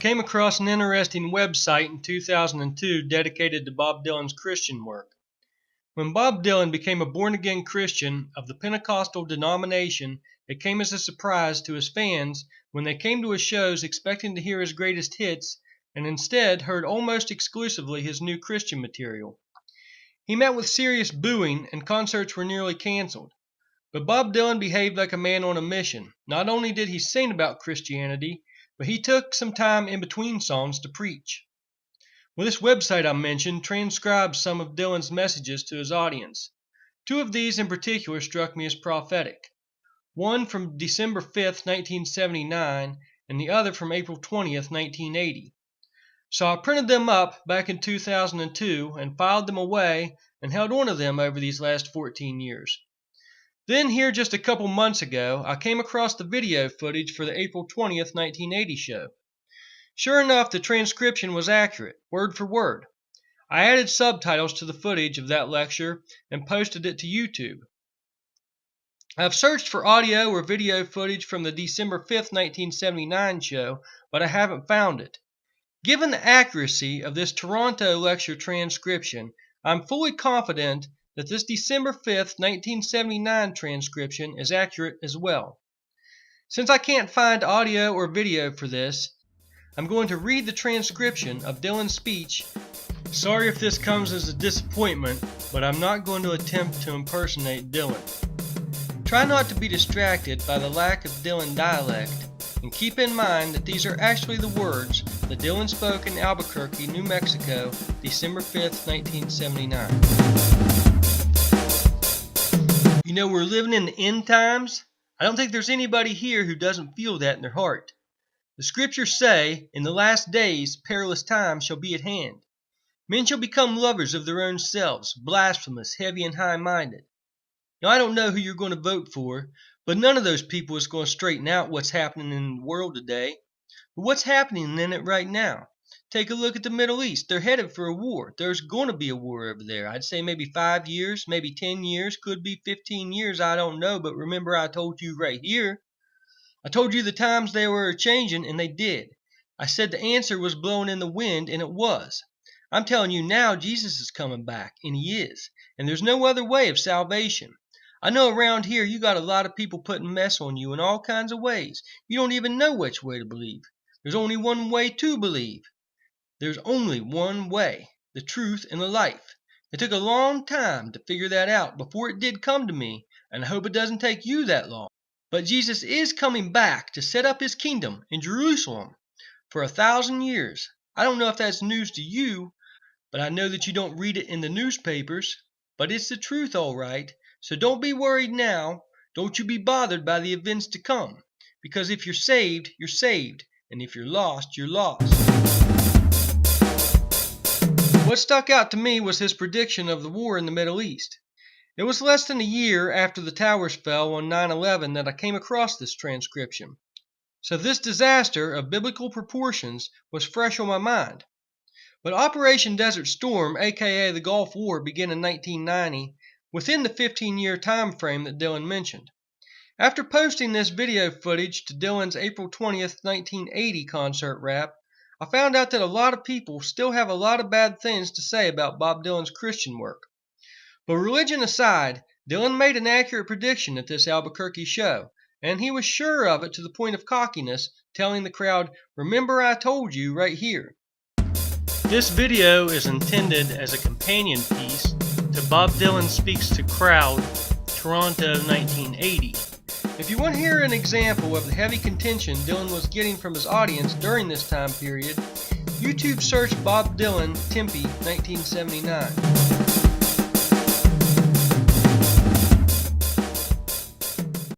came across an interesting website in 2002 dedicated to Bob Dylan's Christian work. When Bob Dylan became a born-again Christian of the Pentecostal denomination, it came as a surprise to his fans when they came to his shows expecting to hear his greatest hits and instead heard almost exclusively his new Christian material. He met with serious booing and concerts were nearly canceled. But Bob Dylan behaved like a man on a mission. Not only did he sing about Christianity, but he took some time in between songs to preach. Well, this website I mentioned transcribes some of Dylan's messages to his audience. Two of these in particular struck me as prophetic. One from December 5th, 1979, and the other from April 20th, 1980. So I printed them up back in 2002 and filed them away and held on to them over these last 14 years. Then here just a couple months ago, I came across the video footage for the April 20th, 1980 show. Sure enough, the transcription was accurate, word for word. I added subtitles to the footage of that lecture and posted it to YouTube. I've searched for audio or video footage from the December 5th, 1979 show, but I haven't found it. Given the accuracy of this Toronto lecture transcription, I'm fully confident that this December 5th, 1979 transcription is accurate as well. Since I can't find audio or video for this, I'm going to read the transcription of Dylan's speech. Sorry if this comes as a disappointment, but I'm not going to attempt to impersonate Dylan. Try not to be distracted by the lack of Dylan dialect, and keep in mind that these are actually the words that Dylan spoke in Albuquerque, New Mexico, December 5th, 1979. You know, we're living in the end times. I don't think there's anybody here who doesn't feel that in their heart. The scriptures say, in the last days, perilous times shall be at hand. Men shall become lovers of their own selves, blasphemous, heavy, and high-minded. Now, I don't know who you're going to vote for, but none of those people is going to straighten out what's happening in the world today. But what's happening in it right now? Take a look at the Middle East. They're headed for a war. There's going to be a war over there. I'd say maybe 5 years, maybe 10 years, could be 15 years, I don't know. But remember, I told you right here. I told you the times they were changing, and they did. I said the answer was blowing in the wind, and it was. I'm telling you now, Jesus is coming back, and he is. And there's no other way of salvation. I know around here you got a lot of people putting mess on you in all kinds of ways. You don't even know which way to believe. There's only one way to believe. There's only one way, the truth and the life. It took a long time to figure that out before it did come to me, and I hope it doesn't take you that long. But Jesus is coming back to set up his kingdom in Jerusalem for 1,000 years. I don't know if that's news to you, but I know that you don't read it in the newspapers. But it's the truth, all right. So don't be worried now. Don't you be bothered by the events to come. Because if you're saved, you're saved. And if you're lost, you're lost. What stuck out to me was his prediction of the war in the Middle East. It was less than a year after the towers fell on 9/11 that I came across this transcription. So this disaster of biblical proportions was fresh on my mind. But Operation Desert Storm, aka the Gulf War, began in 1990, within the 15-year time frame that Dylan mentioned. After posting this video footage to Dylan's April 20th, 1980 concert rap, I found out that a lot of people still have a lot of bad things to say about Bob Dylan's Christian work. But religion aside, Dylan made an accurate prediction at this Albuquerque show, and he was sure of it to the point of cockiness, telling the crowd, "Remember I told you right here." This video is intended as a companion piece to Bob Dylan Speaks to Crowd, Toronto 1980. If you want to hear an example of the heavy contention Dylan was getting from his audience during this time period, YouTube search Bob Dylan Tempe 1979.